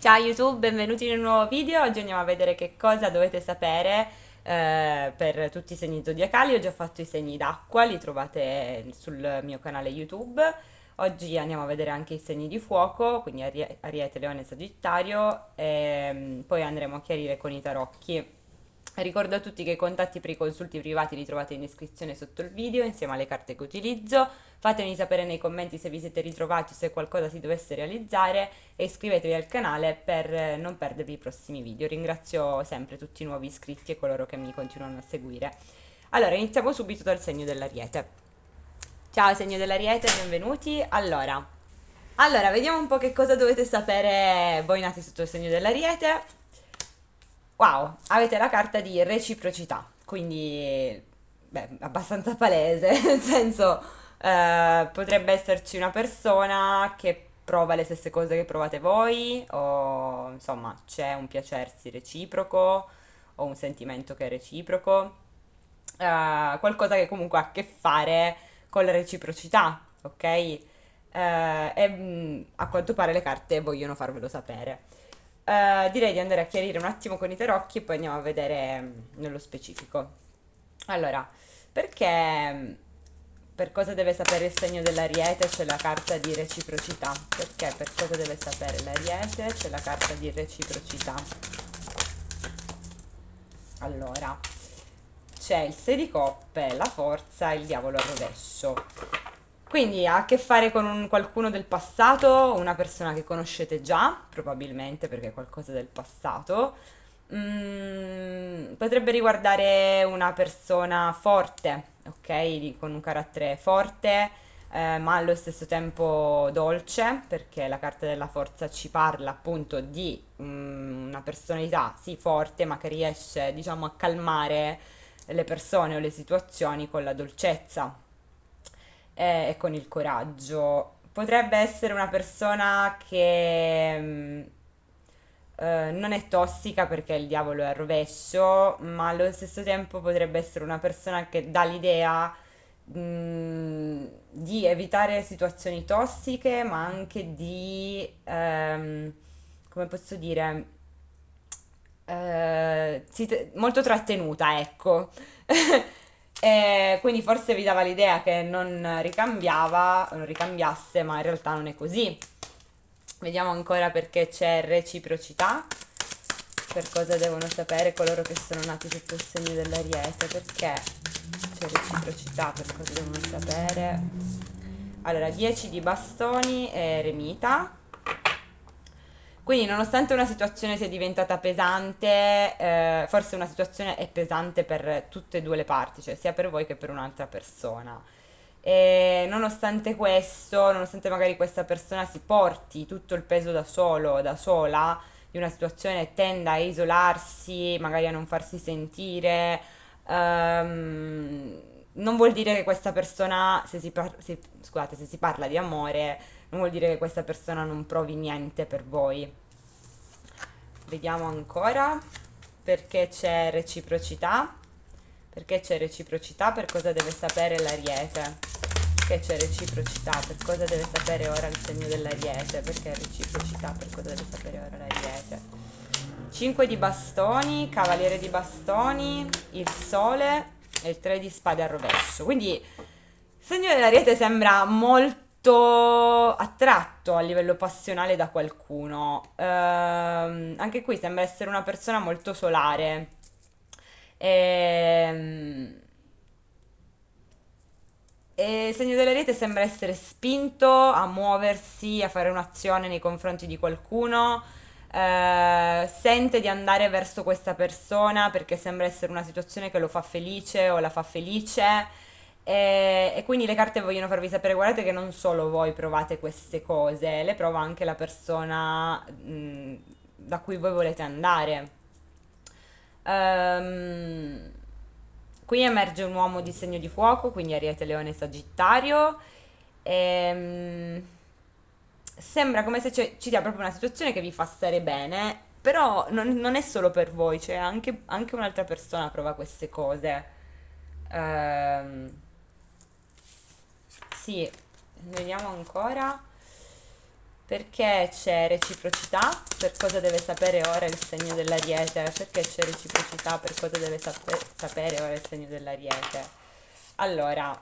Ciao YouTube, benvenuti in un nuovo video. Oggi andiamo a vedere che cosa dovete sapere per tutti i segni zodiacali. Ho già fatto i segni d'acqua, li trovate sul mio canale YouTube. Oggi andiamo a vedere anche i segni di fuoco, quindi Ariete, Leone, Sagittario, e poi andremo a chiarire con i tarocchi. Ricordo a tutti che i contatti per i consulti privati li trovate in descrizione sotto il video, insieme alle carte che utilizzo. Fatemi sapere nei commenti se vi siete ritrovati o se qualcosa si dovesse realizzare e iscrivetevi al canale per non perdervi i prossimi video. Ringrazio sempre tutti i nuovi iscritti e coloro che mi continuano a seguire. Allora, iniziamo subito dal segno dell'Ariete. Ciao segno dell'Ariete, benvenuti. Allora, vediamo un po' che cosa dovete sapere voi nati sotto il segno dell'Ariete. Wow, avete la carta di reciprocità, quindi beh, abbastanza palese, nel senso potrebbe esserci una persona che prova le stesse cose che provate voi, o insomma c'è un piacersi reciproco o un sentimento che è reciproco, qualcosa che comunque ha a che fare con la reciprocità, ok? A quanto pare le carte vogliono farvelo sapere. Direi di andare a chiarire un attimo con i tarocchi e poi andiamo a vedere nello specifico. Allora, perché per cosa deve sapere il segno dell'Ariete c'è la carta di reciprocità? Perché per cosa deve sapere l'Ariete c'è la carta di reciprocità? Allora, c'è il 6 di coppe, la forza e il diavolo al rovescio. Quindi ha a che fare con qualcuno del passato, una persona che conoscete già, probabilmente perché è qualcosa del passato. Potrebbe riguardare una persona forte, ok? Con un carattere forte, ma allo stesso tempo dolce, perché la carta della forza ci parla appunto di una personalità, sì, forte, ma che riesce, diciamo, a calmare le persone o le situazioni con la dolcezza e con il coraggio. Potrebbe essere una persona che non è tossica perché il diavolo è al rovescio, ma allo stesso tempo potrebbe essere una persona che dà l'idea di evitare situazioni tossiche, ma anche di, come posso dire, molto trattenuta, ecco. E quindi forse vi dava l'idea che non ricambiava, non ricambiasse, ma in realtà non è così. Vediamo ancora perché c'è reciprocità, per cosa devono sapere coloro che sono nati sotto il segno dell'Ariete, perché c'è reciprocità, per cosa devono sapere. Allora, 10 di bastoni e eremita. Quindi, nonostante una situazione sia diventata pesante, forse una situazione è pesante per tutte e due le parti, cioè sia per voi che per un'altra persona. E nonostante questo, nonostante magari questa persona si porti tutto il peso da solo, o da sola, di una situazione, tenda a isolarsi, magari a non farsi sentire, non vuol dire che questa persona, scusate, se si parla di amore, non vuol dire che questa persona non provi niente per voi. Vediamo ancora perché c'è reciprocità. Perché c'è reciprocità? Per cosa deve sapere l'Ariete? Perché c'è reciprocità? Per cosa deve sapere ora il segno dell'Ariete? Perché reciprocità? Per cosa deve sapere ora l'Ariete? 5 di bastoni, cavaliere di bastoni, il sole e il 3 di spade al rovescio. Quindi il segno dell'Ariete sembra molto attratto a livello passionale da qualcuno. Anche qui sembra essere una persona molto solare. Ehm, E il segno dell'Ariete sembra essere spinto a muoversi, a fare un'azione nei confronti di qualcuno, sente di andare verso questa persona perché sembra essere una situazione che lo fa felice o la fa felice. E quindi le carte vogliono farvi sapere, guardate che non solo voi provate queste cose, le prova anche la persona da cui voi volete andare. Ehm, Qui emerge un uomo di segno di fuoco, quindi Ariete, Leone, Sagittario. Ehm, Sembra come se ci sia proprio una situazione che vi fa stare bene, però non è solo per voi, cioè anche un'altra persona prova queste cose. Sì, vediamo ancora. Perché c'è reciprocità? Per cosa deve sapere ora il segno dell'Ariete? Perché c'è reciprocità? Per cosa deve sapere ora il segno dell'Ariete? Allora,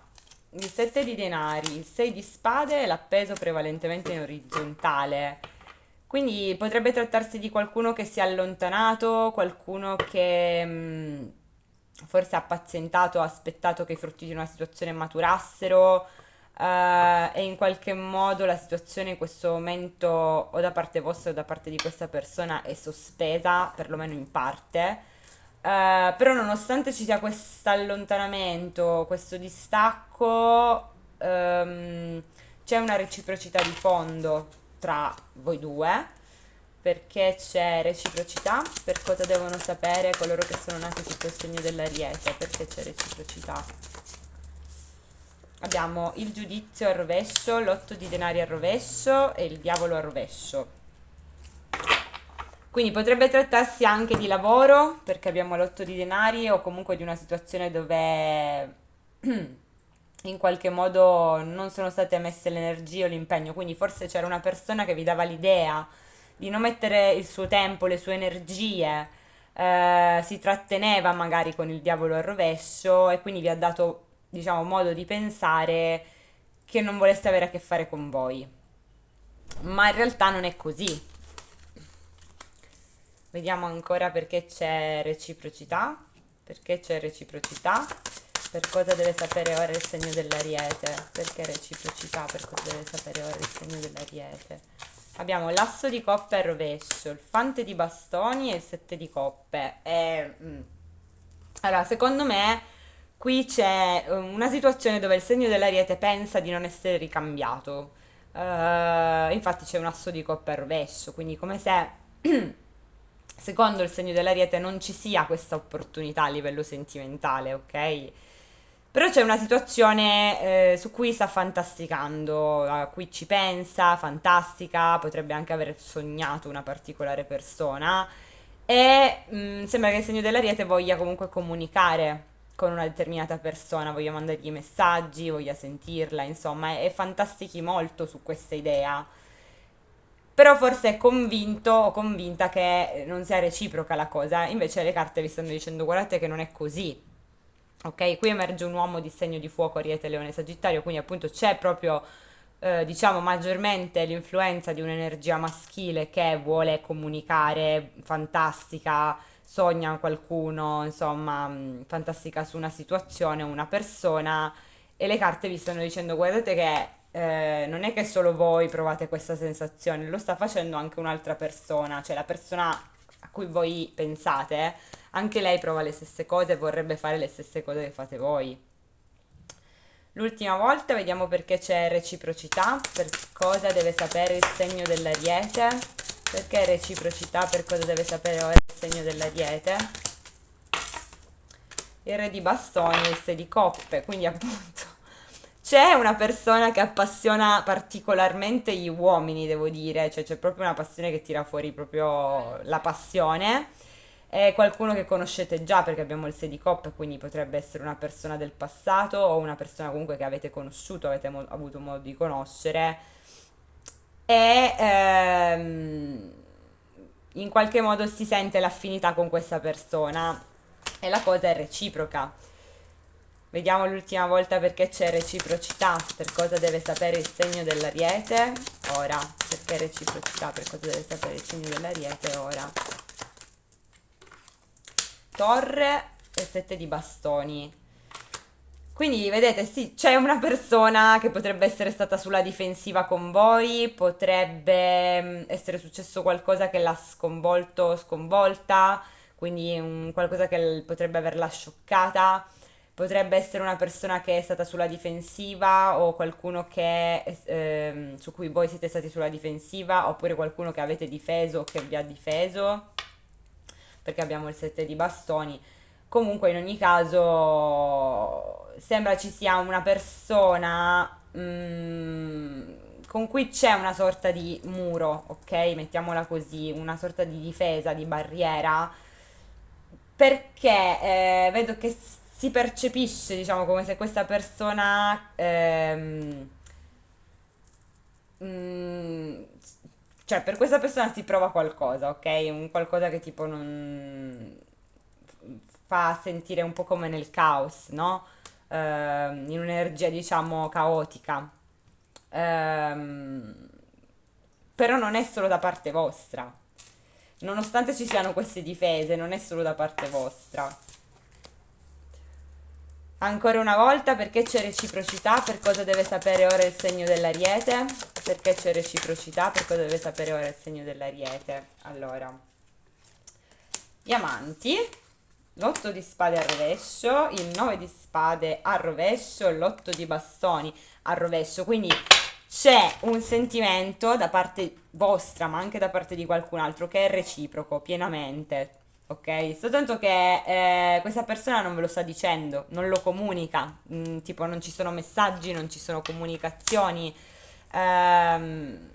il 7 di denari, il 6 di spade è l'appeso prevalentemente in orizzontale. Quindi potrebbe trattarsi di qualcuno che si è allontanato, qualcuno che forse ha pazientato, ha aspettato che i frutti di una situazione maturassero, e in qualche modo la situazione in questo momento o da parte vostra o da parte di questa persona è sospesa, perlomeno in parte. Però nonostante ci sia questo allontanamento, questo distacco, c'è una reciprocità di fondo tra voi due, perché c'è reciprocità, per cosa devono sapere coloro che sono nati sotto il segno dell'Ariete, perché c'è reciprocità. Abbiamo il giudizio al rovescio, l'otto di denari al rovescio e il diavolo al rovescio. Quindi potrebbe trattarsi anche di lavoro, perché abbiamo l'otto di denari, o comunque di una situazione dove in qualche modo non sono state messe le energie o l'impegno. Quindi forse c'era una persona che vi dava l'idea di non mettere il suo tempo, le sue energie, si tratteneva magari con il diavolo al rovescio e quindi vi ha dato, diciamo, modo di pensare che non volesse avere a che fare con voi. Ma in realtà non è così. Vediamo ancora perché c'è reciprocità. Perché c'è reciprocità? Per cosa deve sapere ora il segno dell'Ariete? Perché reciprocità? Per cosa deve sapere ora il segno dell'Ariete? Abbiamo l'asso di coppe al rovescio, il fante di bastoni e il sette di coppe. Allora, secondo me qui c'è una situazione dove il segno dell'Ariete pensa di non essere ricambiato. Infatti c'è un asso di coppe al rovescio, quindi come se secondo il segno dell'Ariete non ci sia questa opportunità a livello sentimentale, ok? Però c'è una situazione su cui sta fantasticando, a cui ci pensa, fantastica, potrebbe anche aver sognato una particolare persona e sembra che il segno dell'Ariete voglia comunque comunicare con una determinata persona, voglia mandargli messaggi, voglia sentirla, insomma, e fantastichi molto su questa idea. Però forse è convinto o convinta che non sia reciproca la cosa, invece le carte vi stanno dicendo guardate che non è così. Ok, qui emerge un uomo di segno di fuoco, Ariete, Leone, Sagittario, quindi appunto c'è proprio, diciamo, maggiormente l'influenza di un'energia maschile che vuole comunicare, fantastica, sogna qualcuno, insomma, fantastica su una situazione, una persona, e le carte vi stanno dicendo guardate che non è che solo voi provate questa sensazione, lo sta facendo anche un'altra persona, cioè la persona a cui voi pensate, anche lei prova le stesse cose e vorrebbe fare le stesse cose che fate voi. L'ultima volta vediamo perché c'è reciprocità, per cosa deve sapere il segno dell'Ariete, perché reciprocità, per cosa deve sapere ora il segno dell'Ariete. Il re di bastoni e il 6 di coppe, quindi appunto c'è una persona che appassiona particolarmente gli uomini, devo dire, cioè c'è proprio una passione che tira fuori proprio la passione. È qualcuno che conoscete già perché abbiamo il 6 di coppe, quindi potrebbe essere una persona del passato o una persona comunque che avete conosciuto, avete avuto modo di conoscere e in qualche modo si sente l'affinità con questa persona e la cosa è reciproca. Vediamo l'ultima volta perché c'è reciprocità, per cosa deve sapere il segno dell'Ariete ora, perché reciprocità, per cosa deve sapere il segno dell'Ariete ora. Torre e sette di bastoni. Quindi vedete, sì, c'è una persona che potrebbe essere stata sulla difensiva con voi, potrebbe essere successo qualcosa che l'ha sconvolto o sconvolta, quindi qualcosa che potrebbe averla scioccata. Potrebbe essere una persona che è stata sulla difensiva o qualcuno che, su cui voi siete stati sulla difensiva, oppure qualcuno che avete difeso o che vi ha difeso, perché abbiamo il sette di bastoni. Comunque, in ogni caso, sembra ci sia una persona con cui c'è una sorta di muro, ok? Mettiamola così, una sorta di difesa, di barriera, perché vedo che si percepisce, diciamo, come se questa persona mm, cioè per questa persona si prova qualcosa, ok? Un qualcosa che tipo non fa sentire un po' come nel caos, no? In un'energia diciamo caotica. Ehm, Però non è solo da parte vostra. Nonostante ci siano queste difese, non è solo da parte vostra. Ancora una volta, perché c'è reciprocità? Per cosa deve sapere ora il segno dell'Ariete? Perché c'è reciprocità? Per cosa deve sapere ora il segno dell'Ariete? Allora, gli amanti, l'8 di spade al rovescio, il 9 di spade al rovescio, l'8 di bastoni al rovescio. Quindi c'è un sentimento da parte vostra, ma anche da parte di qualcun altro, che è reciproco, pienamente. Ok? Soltanto che questa persona non ve lo sta dicendo, non lo comunica. Tipo, non ci sono messaggi, non ci sono comunicazioni. Ehm,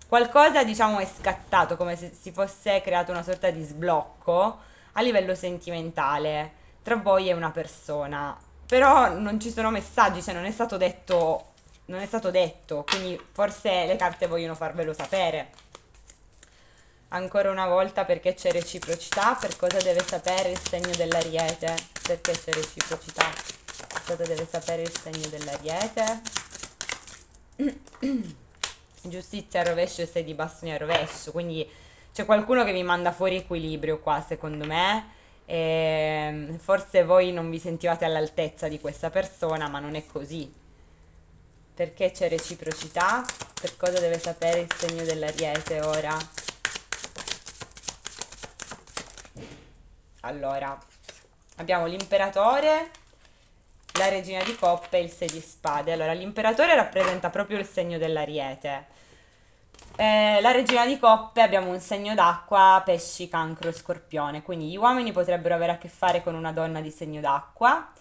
Qualcosa, diciamo, è scattato, come se si fosse creato una sorta di sblocco a livello sentimentale tra voi e una persona. Però non ci sono messaggi, cioè non è stato detto, quindi forse le carte vogliono farvelo sapere. Ancora una volta, perché c'è reciprocità? Per cosa deve sapere il segno dell'Ariete? Perché c'è reciprocità? Cosa deve sapere il segno dell'Ariete? Giustizia al rovescio e 6 di bastoni al rovescio, quindi c'è qualcuno che vi manda fuori equilibrio qua, secondo me. E forse voi non vi sentivate all'altezza di questa persona, ma non è così. Perché c'è reciprocità? Per cosa deve sapere il segno dell'Ariete ora? Allora, abbiamo l'imperatore, la regina di coppe e il 6 di spade. Allora, l'imperatore rappresenta proprio il segno dell'Ariete. La regina di coppe abbiamo un segno d'acqua, pesci, cancro e scorpione, quindi gli uomini potrebbero avere a che fare con una donna di segno d'acqua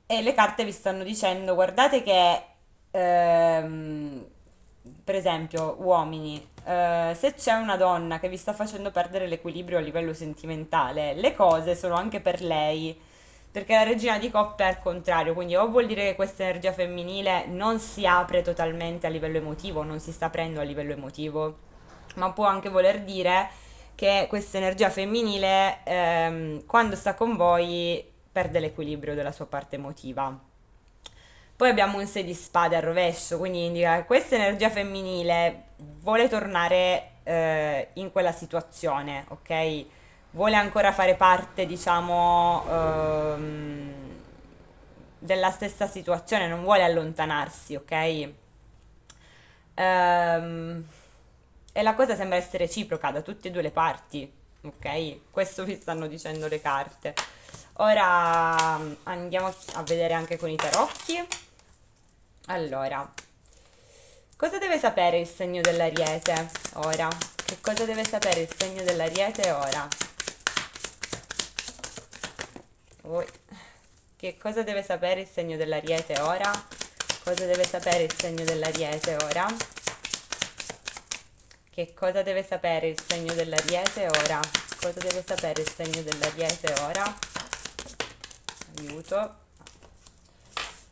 e le carte vi stanno dicendo, guardate che, ehm, per esempio, uomini, se c'è una donna che vi sta facendo perdere l'equilibrio a livello sentimentale, le cose sono anche per lei, perché la regina di coppe è al contrario, quindi o vuol dire che questa energia femminile non si apre totalmente a livello emotivo, non si sta aprendo a livello emotivo, ma può anche voler dire che questa energia femminile, quando sta con voi, perde l'equilibrio della sua parte emotiva. Poi abbiamo un 6 di spade al rovescio, quindi indica che questa energia femminile vuole tornare in quella situazione, ok? Vuole ancora fare parte, diciamo, della stessa situazione, non vuole allontanarsi, ok? Ehm, e la cosa sembra essere reciproca da tutte e due le parti, ok? Questo vi stanno dicendo le carte. Ora andiamo a vedere anche con i tarocchi. Allora, cosa deve sapere il segno dell'Ariete ora? Che cosa deve sapere il segno dell'Ariete ora? Voi- Che cosa deve sapere il segno dell'Ariete ora? Cosa deve sapere il segno dell'Ariete ora? Che cosa deve sapere il segno dell'Ariete ora? Cosa deve sapere il segno dell'Ariete ora? Aiuto.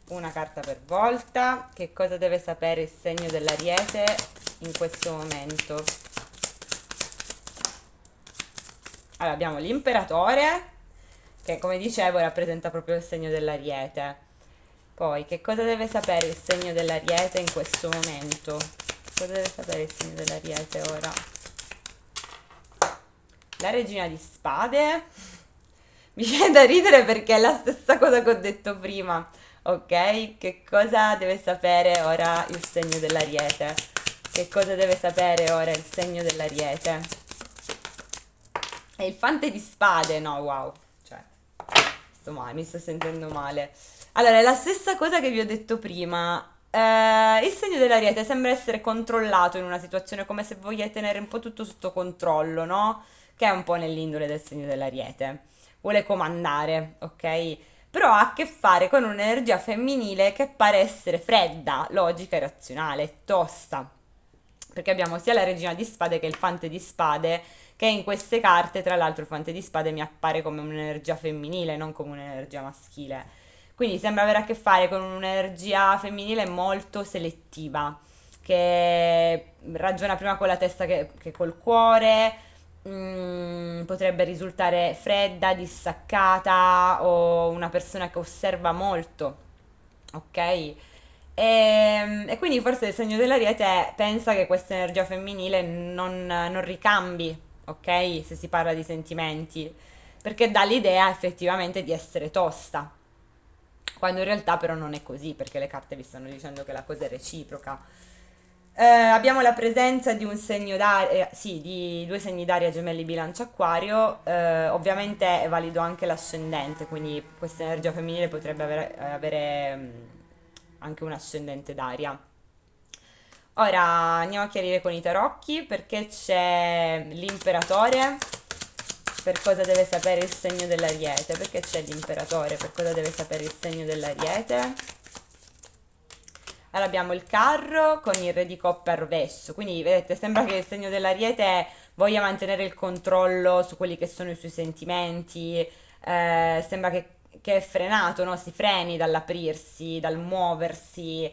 Una carta per volta. Che cosa deve sapere il segno dell'Ariete in questo momento? Allora, abbiamo l'imperatore, che come dicevo rappresenta proprio il segno dell'Ariete. Poi, che cosa deve sapere il segno dell'Ariete in questo momento? Cosa deve sapere il segno dell'Ariete ora? La regina di spade. Mi viene da ridere perché è la stessa cosa che ho detto prima, ok? Che cosa deve sapere ora il segno dell'Ariete? Che cosa deve sapere ora il segno dell'Ariete? E il fante di spade, no, wow, cioè, sto male, mi sto sentendo male. Allora, è la stessa cosa che vi ho detto prima. Il segno dell'Ariete sembra essere controllato in una situazione come se voglia tenere un po' tutto sotto controllo, no? Che è un po' nell'indole del segno dell'Ariete. Vuole comandare, ok? Però ha a che fare con un'energia femminile che pare essere fredda, logica e razionale, tosta. Perché abbiamo sia la regina di spade che il fante di spade, che in queste carte, tra l'altro, il fante di spade mi appare come un'energia femminile, non come un'energia maschile. Quindi sembra avere a che fare con un'energia femminile molto selettiva, che ragiona prima con la testa che col cuore, potrebbe risultare fredda, distaccata o una persona che osserva molto, ok? E quindi forse il segno dell'Ariete pensa che questa energia femminile non ricambi, ok? Se si parla di sentimenti, perché dà l'idea effettivamente di essere tosta, quando in realtà però non è così, perché le carte vi stanno dicendo che la cosa è reciproca. Abbiamo la presenza di un segno d'aria, sì, di due segni d'aria gemelli bilancia acquario, ovviamente è valido anche l'ascendente, quindi questa energia femminile potrebbe avere anche un ascendente d'aria. Ora andiamo a chiarire con i tarocchi perché c'è l'imperatore, per cosa deve sapere il segno dell'Ariete, perché c'è l'imperatore, per cosa deve sapere il segno dell'Ariete. Allora abbiamo il carro con il re di coppe a rovescio, quindi vedete, sembra che il segno dell'Ariete voglia mantenere il controllo su quelli che sono i suoi sentimenti, sembra che è frenato, no? Si freni dall'aprirsi, dal muoversi,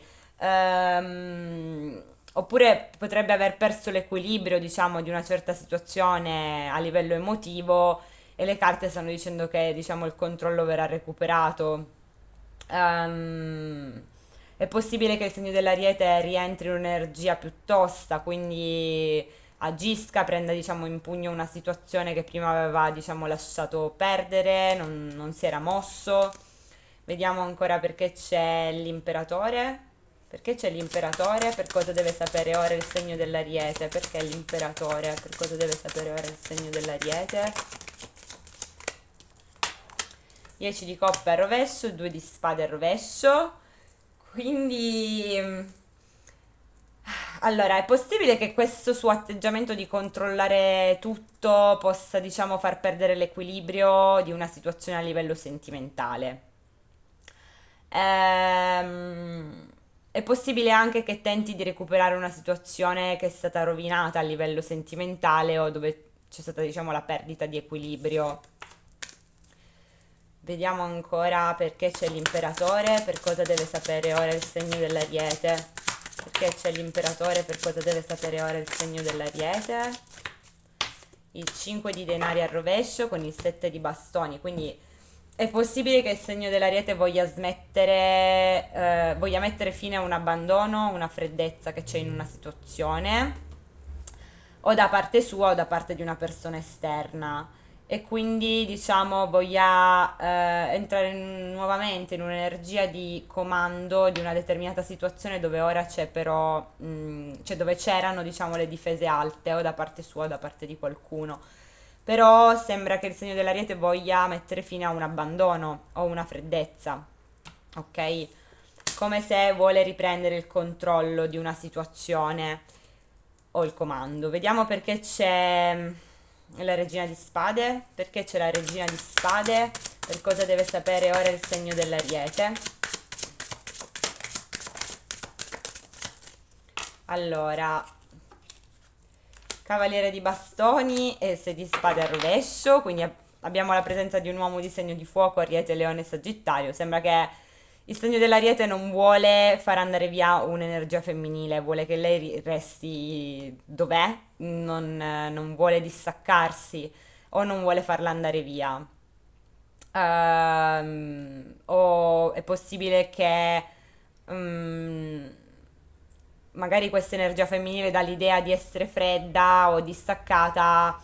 oppure potrebbe aver perso l'equilibrio, diciamo, di una certa situazione a livello emotivo e le carte stanno dicendo che, diciamo, il controllo verrà recuperato. Ehm, è possibile che il segno dell'Ariete rientri in un'energia più tosta, quindi agisca, prenda diciamo in pugno una situazione che prima aveva diciamo lasciato perdere, non si era mosso. Vediamo ancora perché c'è l'imperatore. Perché c'è l'imperatore? Per cosa deve sapere ora il segno dell'Ariete? Perché l'imperatore? Per cosa deve sapere ora il segno dell'Ariete? 10 di coppe al rovescio, 2 di spade al rovescio. Quindi, allora, è possibile che questo suo atteggiamento di controllare tutto possa, diciamo, far perdere l'equilibrio di una situazione a livello sentimentale. È possibile anche che tenti di recuperare una situazione che è stata rovinata a livello sentimentale o dove c'è stata, diciamo, la perdita di equilibrio. Vediamo ancora perché c'è l'imperatore, per cosa deve sapere ora il segno dell'Ariete. Perché c'è l'imperatore, per cosa deve sapere ora il segno dell'Ariete. Il 5 di denari al rovescio con il 7 di bastoni, quindi è possibile che il segno dell'Ariete voglia smettere, voglia mettere fine a un abbandono, una freddezza che c'è in una situazione, o da parte sua o da parte di una persona esterna e quindi diciamo voglia entrare nuovamente in un'energia di comando di una determinata situazione dove ora c'è però, cioè dove c'erano diciamo le difese alte o da parte sua o da parte di qualcuno. Però sembra che il segno dell'Ariete voglia mettere fine a un abbandono o una freddezza, ok? Come se vuole riprendere il controllo di una situazione o il comando. Vediamo perché c'è la regina di spade, perché c'è la regina di spade, per cosa deve sapere ora il segno dell'Ariete. Allora, cavaliere di bastoni e 6 di spade al rovescio, quindi abbiamo la presenza di un uomo di segno di fuoco, Ariete, Leone, Sagittario. Sembra che il segno dell'Ariete non vuole far andare via un'energia femminile, vuole che lei resti dov'è, non vuole distaccarsi o non vuole farla andare via. O è possibile che mm, magari questa energia femminile dà l'idea di essere fredda o distaccata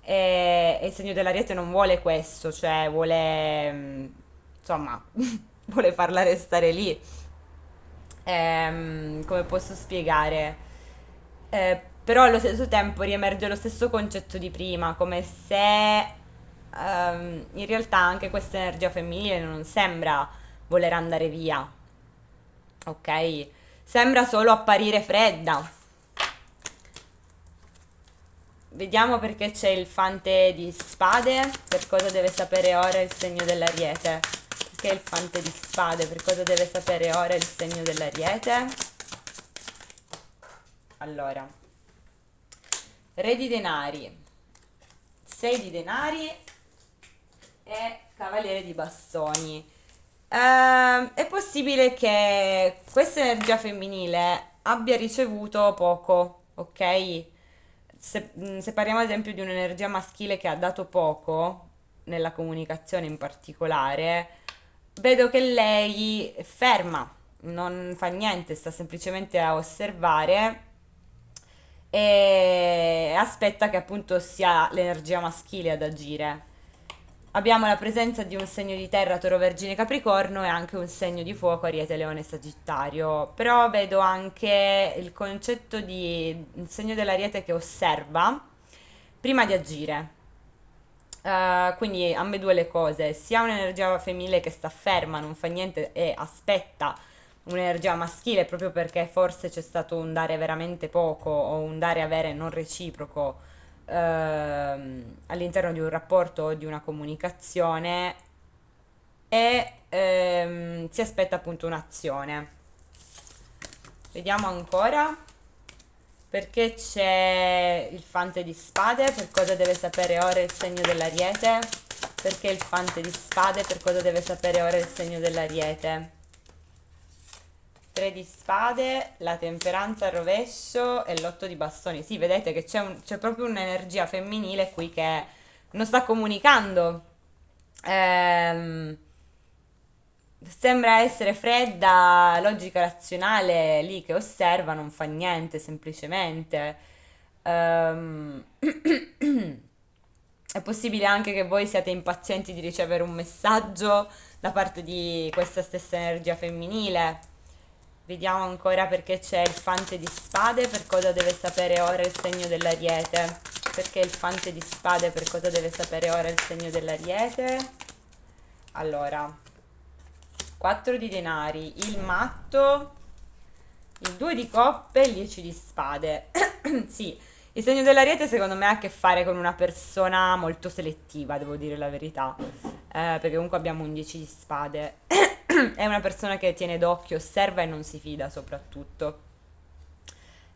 e il segno dell'Ariete non vuole questo, cioè vuole, insomma, vuole farla restare lì. Come posso spiegare? Però allo stesso tempo riemerge lo stesso concetto di prima, come se in realtà anche questa energia femminile non sembra voler andare via, ok? Sembra solo apparire fredda. Vediamo perché c'è il fante di spade, per cosa deve sapere ora il segno dell'Ariete. Perché il fante di spade, per cosa deve sapere ora il segno dell'Ariete. Allora, re di denari, 6 di denari e cavaliere di bastoni. È possibile che questa energia femminile abbia ricevuto poco, ok? Se parliamo ad esempio di un'energia maschile che ha dato poco, nella comunicazione in particolare, vedo che lei è ferma, non fa niente, sta semplicemente a osservare e aspetta che appunto sia l'energia maschile ad agire. Abbiamo la presenza di un segno di terra, Toro, Vergine, Capricorno e anche un segno di fuoco, Ariete, Leone, Sagittario. Però vedo anche il concetto di un segno dell'Ariete che osserva prima di agire. Quindi ambedue le cose, sia un'energia femminile che sta ferma, non fa niente e aspetta un'energia maschile proprio perché forse c'è stato un dare veramente poco o un dare avere non reciproco all'interno di un rapporto o di una comunicazione e si aspetta appunto un'azione. Vediamo ancora perché c'è il fante di spade, per cosa deve sapere ora il segno dell'Ariete, perché il fante di spade, per cosa deve sapere ora il segno dell'Ariete. Tre di spade, la temperanza al rovescio e l'otto di bastoni. Sì, vedete che c'è proprio un'energia femminile qui che non sta comunicando. Ehm, Sembra essere fredda, logica razionale, lì che osserva, non fa niente, semplicemente. Ehm, È possibile anche che voi siate impazienti di ricevere un messaggio da parte di questa stessa energia femminile. Vediamo ancora perché c'è il fante di spade, per cosa deve sapere ora il segno dell'Ariete. Perché il fante di spade, per cosa deve sapere ora il segno dell'Ariete. Allora, 4 di denari, il matto, il 2 di coppe e il 10 di spade. Sì, il segno dell'Ariete secondo me ha a che fare con una persona molto selettiva, devo dire la verità. Perché comunque abbiamo un 10 di spade. È una persona che tiene d'occhio, osserva e non si fida soprattutto.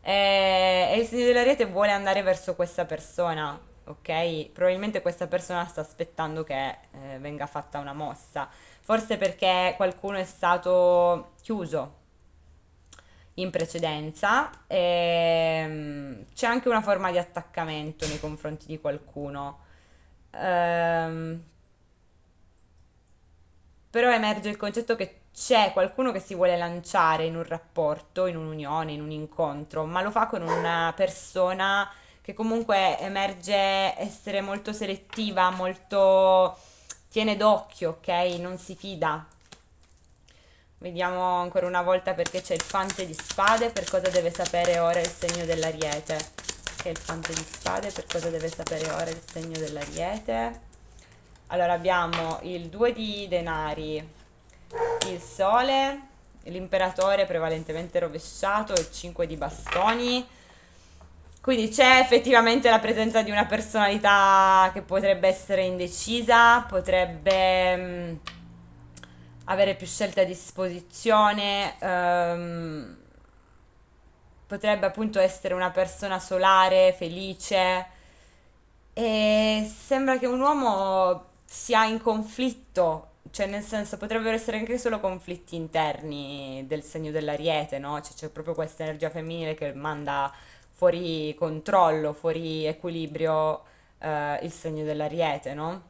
E il segno dell'Ariete vuole andare verso questa persona, ok? Probabilmente questa persona sta aspettando che venga fatta una mossa. Forse perché qualcuno è stato chiuso in precedenza e c'è anche una forma di attaccamento nei confronti di qualcuno. Ehm, Però emerge il concetto che c'è qualcuno che si vuole lanciare in un rapporto, in un'unione, in un incontro, ma lo fa con una persona che comunque emerge essere molto selettiva, molto tiene d'occhio, ok? Non si fida. Vediamo ancora una volta perché c'è il fante di spade, per cosa deve sapere ora il segno dell'Ariete. Che è il fante di spade, per cosa deve sapere ora il segno dell'Ariete. Allora abbiamo il 2 di denari, il sole, l'imperatore prevalentemente rovesciato, il 5 di bastoni. Quindi c'è effettivamente la presenza di una personalità che potrebbe essere indecisa, potrebbe avere più scelte a disposizione, potrebbe appunto essere una persona solare, felice e sembra che un uomo sia in conflitto, cioè nel senso potrebbero essere anche solo conflitti interni del segno dell'Ariete, no? Cioè, c'è proprio questa energia femminile che manda fuori controllo, fuori equilibrio il segno dell'Ariete, no?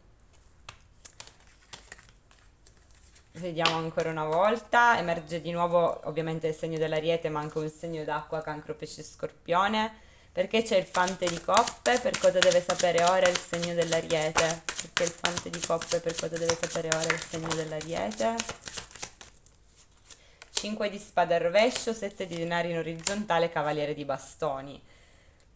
Vediamo ancora una volta, emerge di nuovo ovviamente il segno dell'Ariete, ma anche un segno d'acqua, Cancro, Pesce, Scorpione. Perché c'è il fante di coppe? Per cosa deve sapere ora il segno dell'Ariete? Perché il fante di coppe per cosa deve sapere ora il segno dell'Ariete? 5 di spade al rovescio, 7 di denari in orizzontale, cavaliere di bastoni.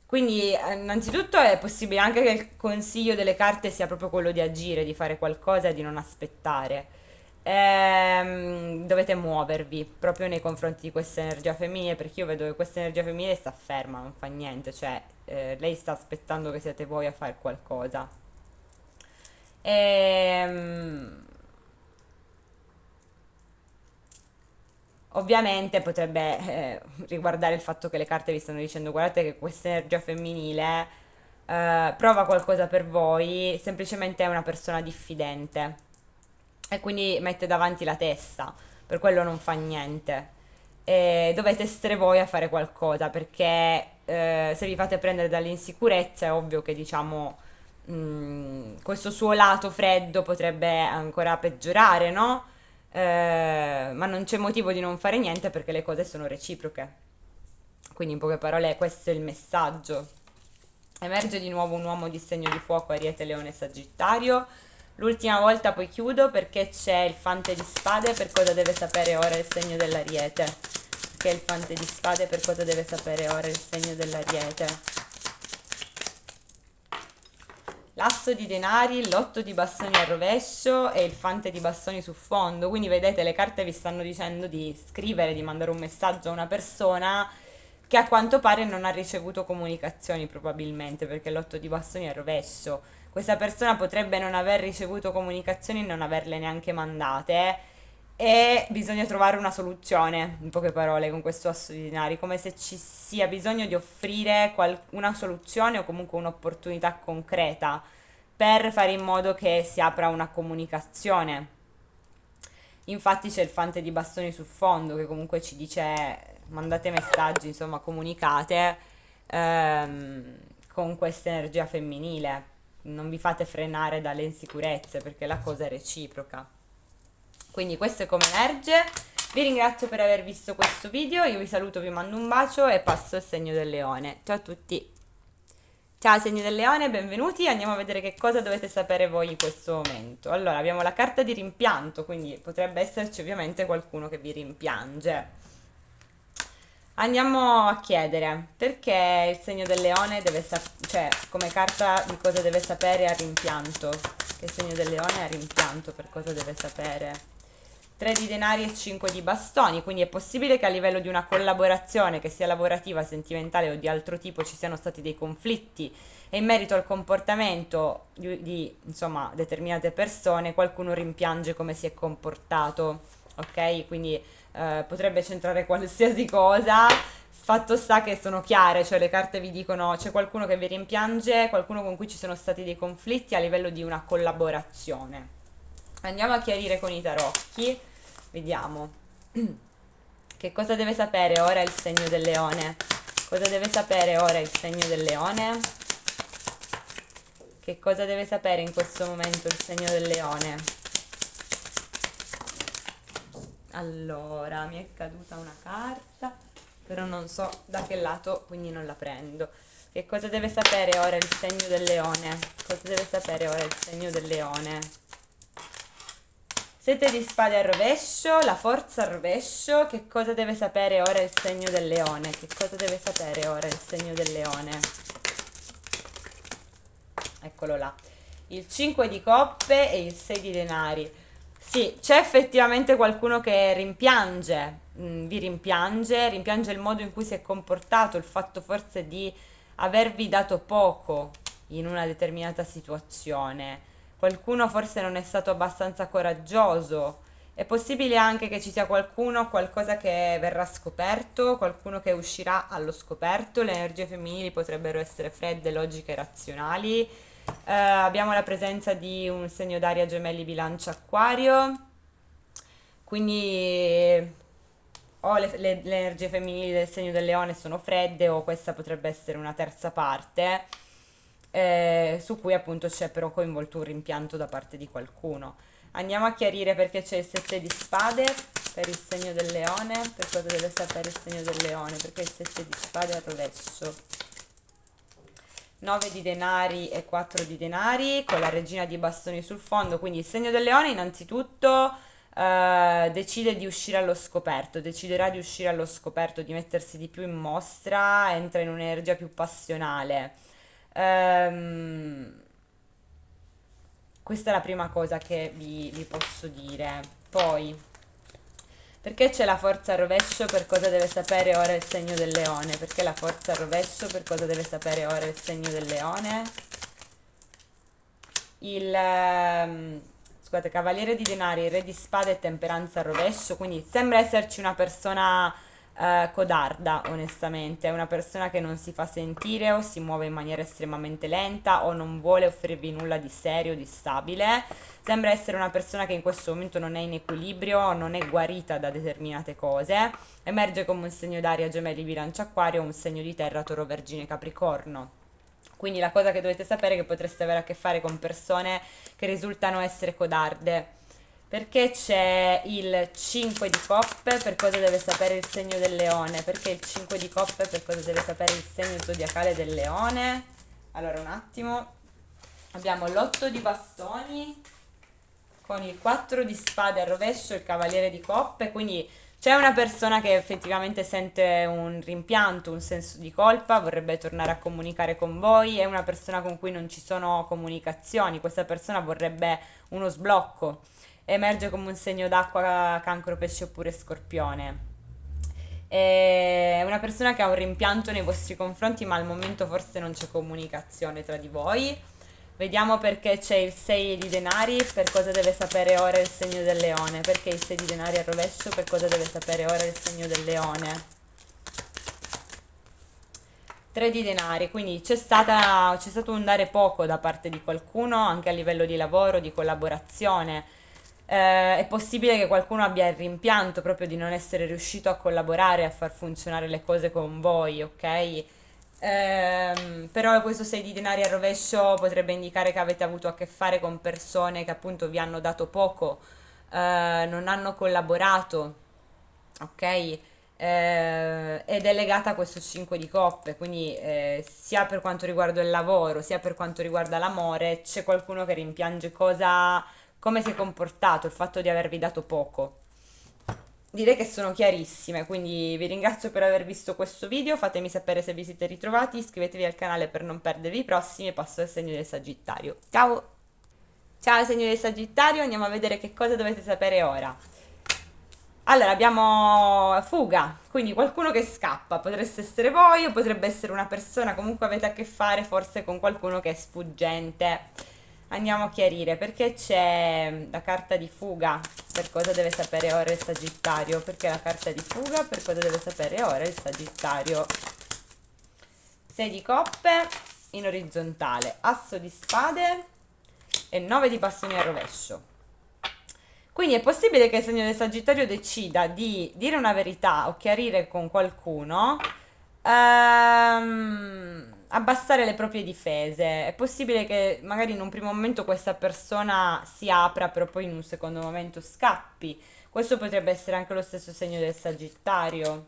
Quindi, innanzitutto è possibile anche che il consiglio delle carte sia proprio quello di agire, di fare qualcosa e di non aspettare. Dovete muovervi proprio nei confronti di questa energia femminile, perché io vedo che questa energia femminile sta ferma, non fa niente, cioè lei sta aspettando che siate voi a fare qualcosa. Ehm, Ovviamente potrebbe riguardare il fatto che le carte vi stanno dicendo guardate che questa energia femminile prova qualcosa per voi, semplicemente è una persona diffidente e quindi mette davanti la testa, per quello non fa niente. e dovete essere voi a fare qualcosa perché se vi fate prendere dall'insicurezza è ovvio che diciamo questo suo lato freddo potrebbe ancora peggiorare, no? Ma non c'è motivo di non fare niente perché le cose sono reciproche. Quindi in poche parole questo è il messaggio. Emerge di nuovo un uomo di segno di fuoco, Ariete, Leone, Sagittario. L'ultima volta poi chiudo perché c'è il fante di spade per cosa deve sapere ora il segno dell'Ariete. Perché il fante di spade per cosa deve sapere ora il segno dell'Ariete. L'asso di denari, l'otto di bastoni al rovescio e il fante di bastoni su fondo. Quindi vedete, le carte vi stanno dicendo di scrivere, di mandare un messaggio a una persona che a quanto pare non ha ricevuto comunicazioni probabilmente, perché l'otto di bastoni è al rovescio. Questa persona potrebbe non aver ricevuto comunicazioni e non averle neanche mandate. E bisogna trovare una soluzione, in poche parole, con questo asso di denari, come se ci sia bisogno di offrire una soluzione o comunque un'opportunità concreta per fare in modo che si apra una comunicazione. Infatti c'è il fante di bastoni sul fondo che comunque ci dice mandate messaggi, insomma comunicate ehm, con questa energia femminile. Non vi fate frenare dalle insicurezze perché la cosa è reciproca. Quindi questo è come emerge. Vi ringrazio per aver visto questo video, io vi saluto, vi mando un bacio e passo al segno del leone. Ciao a tutti! Ciao segno del leone, benvenuti, andiamo a vedere che cosa dovete sapere voi in questo momento. Allora, abbiamo la carta di rimpianto, quindi potrebbe esserci ovviamente qualcuno che vi rimpiange. Andiamo a chiedere perché il segno del leone deve sapere, cioè come carta di cosa deve sapere a rimpianto. Che il segno del leone ha rimpianto, per cosa deve sapere. 3 di denari e 5 di bastoni, quindi è possibile che a livello di una collaborazione, che sia lavorativa, sentimentale o di altro tipo, ci siano stati dei conflitti e in merito al comportamento insomma, determinate persone, qualcuno rimpiange come si è comportato, ok? Quindi potrebbe centrare qualsiasi cosa. Fatto sta che sono chiare, cioè le carte vi dicono c'è qualcuno che vi rimpiange, qualcuno con cui ci sono stati dei conflitti a livello di una collaborazione. Andiamo a chiarire con i tarocchi, vediamo che cosa deve sapere ora il segno del leone. Cosa deve sapere ora il segno del leone? Che cosa deve sapere in questo momento il segno del leone? Allora, mi è caduta una carta, però non so da che lato, quindi non la prendo. Che cosa deve sapere ora il segno del leone? Cosa deve sapere ora il segno del leone? 7 di spade al rovescio, la forza al rovescio. Che cosa deve sapere ora il segno del leone? Che cosa deve sapere ora il segno del leone? Eccolo là. Il 5 di coppe e il 6 di denari. Sì, c'è effettivamente qualcuno che rimpiange, vi rimpiange il modo in cui si è comportato, il fatto forse di avervi dato poco in una determinata situazione. Qualcuno forse non è stato abbastanza coraggioso. È possibile anche che ci sia qualcuno, qualcosa che verrà scoperto, qualcuno che uscirà allo scoperto. Le energie femminili potrebbero essere fredde, logiche e razionali. Abbiamo la presenza di un segno d'aria gemelli bilancia acquario, quindi o le energie femminili del segno del leone sono fredde o questa potrebbe essere una terza parte su cui appunto c'è però coinvolto un rimpianto da parte di qualcuno. Andiamo a chiarire perché c'è il 7 di spade per il segno del leone, per cosa deve sapere il segno del leone, perché il 7 di spade al rovescio. 9 di denari e 4 di denari con la regina di bastoni sul fondo, quindi il segno del leone innanzitutto decide di uscire allo scoperto, deciderà di uscire allo scoperto, di mettersi di più in mostra, entra in un'energia più passionale. Questa è la prima cosa che vi posso dire. Poi, perché c'è la forza al rovescio? Per cosa deve sapere ora il segno del leone? Perché la forza al rovescio? Per cosa deve sapere ora il segno del leone? Scusate, cavaliere di denari, re di spade e temperanza al rovescio. Quindi sembra esserci una persona codarda, onestamente. È una persona che non si fa sentire o si muove in maniera estremamente lenta o non vuole offrirvi nulla di serio, di stabile. Sembra essere una persona che in questo momento non è in equilibrio o non è guarita da determinate cose. Emerge come un segno d'aria Gemelli, Bilancia, Acquario, o un segno di terra Toro, Vergine, Capricorno. Quindi la cosa che dovete sapere è che potreste avere a che fare con persone che risultano essere codarde. Perché c'è il 5 di coppe, per cosa deve sapere il segno del leone? Perché il 5 di coppe, per cosa deve sapere il segno zodiacale del leone? Allora, un attimo. Abbiamo l'8 di bastoni con il 4 di spade al rovescio, il cavaliere di coppe, quindi c'è una persona che effettivamente sente un rimpianto, un senso di colpa, vorrebbe tornare a comunicare con voi, è una persona con cui non ci sono comunicazioni, questa persona vorrebbe uno sblocco, emerge come un segno d'acqua, cancro, pesce oppure scorpione. È una persona che ha un rimpianto nei vostri confronti, ma al momento forse non c'è comunicazione tra di voi. Vediamo perché c'è il 6 di denari, per cosa deve sapere ora il segno del leone. Perché il 6 di denari al rovescio, per cosa deve sapere ora il segno del leone. 3 di denari, quindi c'è stato un dare poco da parte di qualcuno, anche a livello di lavoro, di collaborazione. È possibile che qualcuno abbia il rimpianto proprio di non essere riuscito a collaborare, a far funzionare le cose con voi, ok? Però questo 6 di denari al rovescio potrebbe indicare che avete avuto a che fare con persone che appunto vi hanno dato poco, non hanno collaborato, ok? Ed è legata a questo 5 di coppe, quindi sia per quanto riguarda il lavoro, sia per quanto riguarda l'amore, c'è qualcuno che rimpiange come si è comportato, il fatto di avervi dato poco. Direi che sono chiarissime, quindi vi ringrazio per aver visto questo video, fatemi sapere se vi siete ritrovati, iscrivetevi al canale per non perdervi i prossimi e passo al segno del Sagittario. Ciao! Ciao segno del Sagittario, andiamo a vedere che cosa dovete sapere ora. Allora, abbiamo fuga, quindi qualcuno che scappa, potreste essere voi o potrebbe essere una persona, comunque avete a che fare forse con qualcuno che è sfuggente. Andiamo a chiarire perché c'è la carta di fuga, per cosa deve sapere ora il Sagittario, perché la carta di fuga, per cosa deve sapere ora il Sagittario. 6 di coppe in orizzontale, asso di spade e 9 di bastoni al rovescio. Quindi è possibile che il segno del Sagittario decida di dire una verità o chiarire con qualcuno, abbassare le proprie difese. È possibile che magari in un primo momento questa persona si apra, però poi in un secondo momento scappi. Questo potrebbe essere anche lo stesso segno del Sagittario.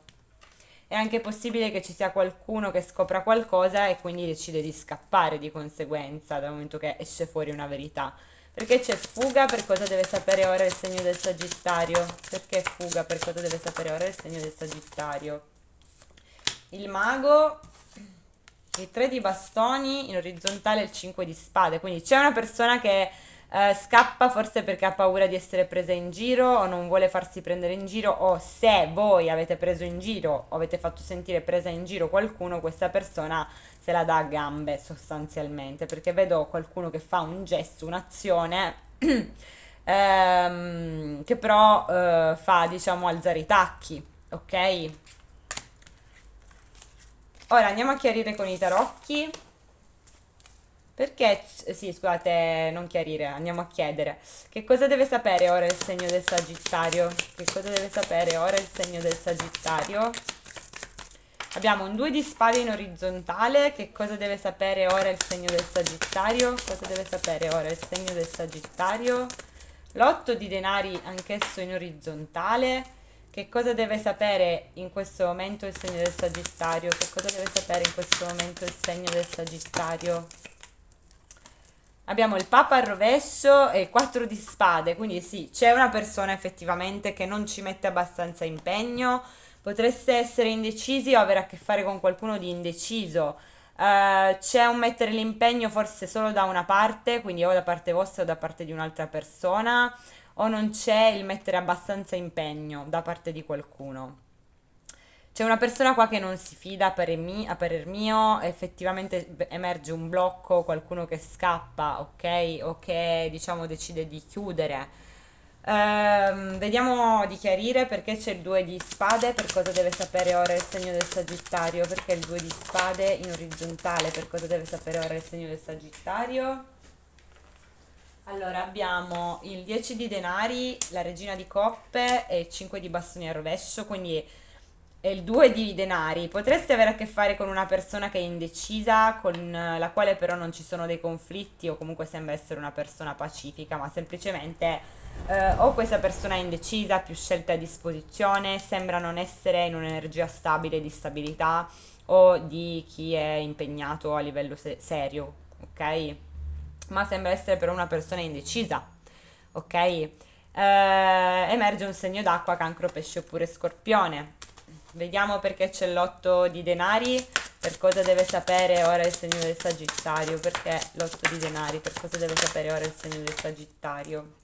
È anche possibile che ci sia qualcuno che scopra qualcosa e quindi decide di scappare di conseguenza, dal momento che esce fuori una verità. Perché c'è fuga, per cosa deve sapere ora il segno del Sagittario? Perché fuga, per cosa deve sapere ora il segno del Sagittario? Il mago, il 3 di bastoni, in orizzontale il 5 di spade. Quindi c'è una persona che scappa forse perché ha paura di essere presa in giro o non vuole farsi prendere in giro, o se voi avete preso in giro o avete fatto sentire presa in giro qualcuno, questa persona se la dà a gambe sostanzialmente, perché vedo qualcuno che fa un gesto, un'azione che però fa diciamo alzare i tacchi, ok? Ora andiamo a chiarire con i tarocchi. Perché, sì, scusate, non chiarire, andiamo a chiedere. Che cosa deve sapere ora il segno del Sagittario? Che cosa deve sapere ora il segno del Sagittario? Abbiamo un 2 di spade in orizzontale. Che cosa deve sapere ora il segno del Sagittario? Cosa deve sapere ora il segno del Sagittario? L'8 di denari, anch'esso in orizzontale. Che cosa deve sapere in questo momento il segno del Sagittario? Che cosa deve sapere in questo momento il segno del Sagittario? Abbiamo il Papa al rovescio e il 4 di spade, quindi sì, c'è una persona effettivamente che non ci mette abbastanza impegno, potreste essere indecisi o avere a che fare con qualcuno di indeciso. C'è un mettere l'impegno forse solo da una parte, quindi o da parte vostra o da parte di un'altra persona, o non c'è il mettere abbastanza impegno da parte di qualcuno. C'è una persona qua che non si fida a parer mio, effettivamente emerge un blocco, qualcuno che scappa, ok? O che diciamo decide di chiudere. Vediamo di chiarire perché c'è il 2 di spade, per cosa deve sapere ora il segno del Sagittario, perché il 2 di spade in orizzontale, per cosa deve sapere ora il segno del Sagittario. Allora, abbiamo il 10 di denari, la regina di coppe e il 5 di bastoni a rovescio, quindi è il 2 di denari. Potreste avere a che fare con una persona che è indecisa, con la quale però non ci sono dei conflitti o comunque sembra essere una persona pacifica, ma semplicemente o questa persona è indecisa, più scelte a disposizione, sembra non essere in un'energia stabile di stabilità o di chi è impegnato a livello serio, ok? Ma sembra essere però una persona indecisa, ok? Emerge un segno d'acqua, cancro, pesce oppure scorpione. Vediamo perché c'è l'otto di denari, per cosa deve sapere ora il segno del Sagittario, perché l'otto di denari, per cosa deve sapere ora il segno del Sagittario.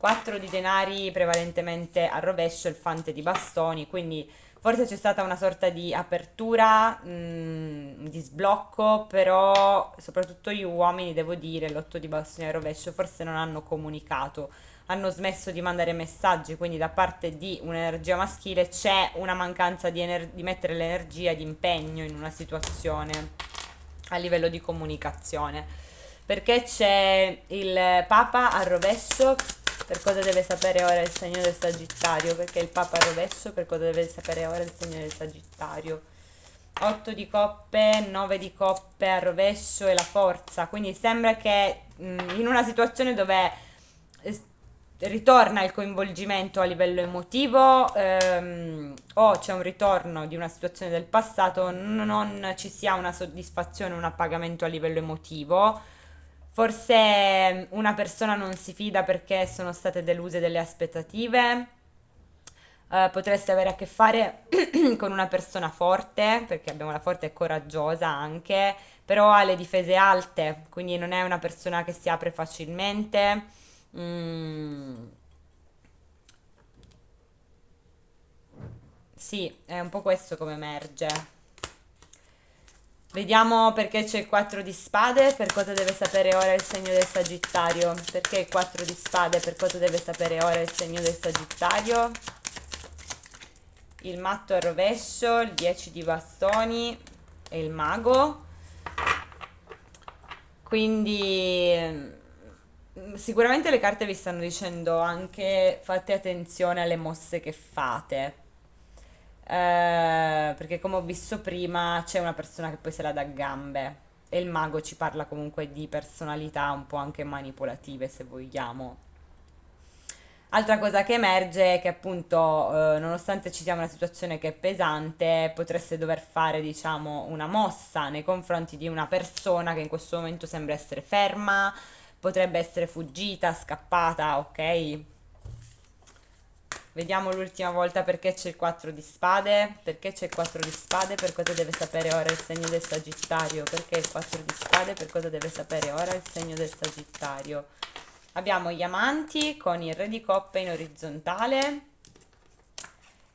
4 di denari prevalentemente a rovescio, il fante di bastoni, quindi forse c'è stata una sorta di apertura, di sblocco, però soprattutto gli uomini, devo dire, l'otto di bastoni a rovescio, forse non hanno comunicato, hanno smesso di mandare messaggi, quindi da parte di un'energia maschile c'è una mancanza di mettere l'energia di impegno in una situazione a livello di comunicazione. Perché c'è il Papa al rovescho, per cosa deve sapere ora il segno del Sagittario? Perché il Papa al rovescio, per cosa deve sapere ora il segno del Sagittario? 8 di coppe, 9 di coppe al rovescio e la forza. Quindi sembra che in una situazione dove eh, ritorna il coinvolgimento a livello emotivo o c'è un ritorno di una situazione del passato, non ci sia una soddisfazione, un appagamento a livello emotivo. Forse una persona non si fida perché sono state deluse delle aspettative. Potreste avere a che fare con una persona forte, perché abbiamo la forte e coraggiosa anche, però ha le difese alte, quindi non è una persona che si apre facilmente. Mm, sì, è un po' questo come emerge. Vediamo perché c'è il 4 di spade, per cosa deve sapere ora il segno del Sagittario. Perché il 4 di spade, per cosa deve sapere ora il segno del Sagittario. Il matto al rovescio, il 10 di bastoni e il mago. Quindi sicuramente le carte vi stanno dicendo anche fate attenzione alle mosse che fate. Perché come ho visto prima c'è una persona che poi se la dà a gambe e il mago ci parla comunque di personalità un po' anche manipolative se vogliamo. Altra cosa che emerge è che appunto, nonostante ci sia una situazione che è pesante, potreste dover fare, diciamo, una mossa nei confronti di una persona che in questo momento sembra essere ferma, potrebbe essere fuggita, scappata, ok? Vediamo l'ultima volta perché c'è il 4 di spade. Perché c'è il 4 di spade? Per cosa deve sapere ora il segno del Sagittario? Perché il 4 di spade? Per cosa deve sapere ora il segno del Sagittario? Abbiamo gli amanti con il re di coppe in orizzontale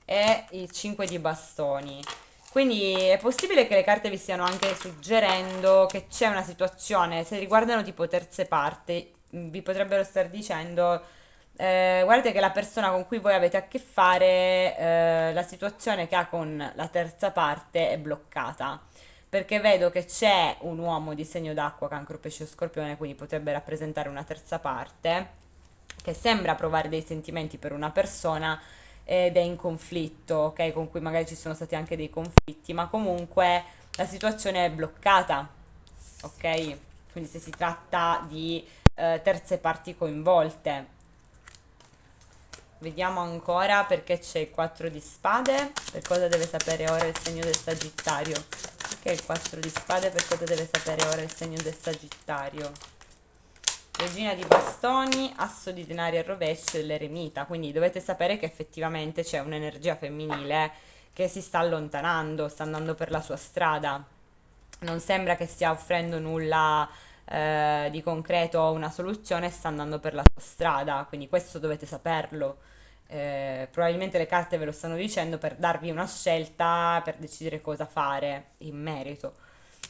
e il 5 di bastoni. Quindi è possibile che le carte vi stiano anche suggerendo che c'è una situazione, se riguardano tipo terze parti, vi potrebbero star dicendo, guardate che la persona con cui voi avete a che fare, la situazione che ha con la terza parte è bloccata. Perché vedo che c'è un uomo di segno d'acqua, cancro, pesce o scorpione, quindi potrebbe rappresentare una terza parte che sembra provare dei sentimenti per una persona ed è in conflitto, ok? Con cui magari ci sono stati anche dei conflitti, ma comunque la situazione è bloccata, ok? Quindi se si tratta di terze parti coinvolte. Vediamo ancora perché c'è il 4 di spade, per cosa deve sapere ora il segno del Sagittario. Perché il 4 di spade, per cosa deve sapere ora il segno del Sagittario. Regina di bastoni, asso di denari al rovescio e l'eremita, quindi dovete sapere che effettivamente c'è un'energia femminile che si sta allontanando, sta andando per la sua strada. Non sembra che stia offrendo nulla di concreto o una soluzione, sta andando per la sua strada, quindi questo dovete saperlo. Probabilmente le carte ve lo stanno dicendo per darvi una scelta, per decidere cosa fare in merito.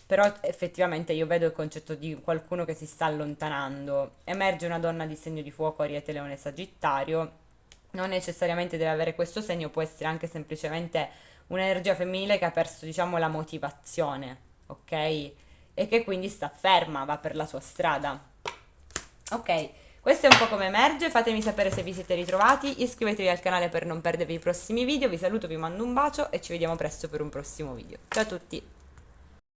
Però effettivamente io vedo il concetto di qualcuno che si sta allontanando. Emerge una donna di segno di fuoco, Ariete, Leone, Sagittario. Non necessariamente deve avere questo segno, può essere anche semplicemente un'energia femminile che ha perso, diciamo, la motivazione, ok? E che quindi sta ferma, va per la sua strada. Ok, questo è un po' come emerge, fatemi sapere se vi siete ritrovati, iscrivetevi al canale per non perdervi i prossimi video, vi saluto, vi mando un bacio e ci vediamo presto per un prossimo video. Ciao a tutti!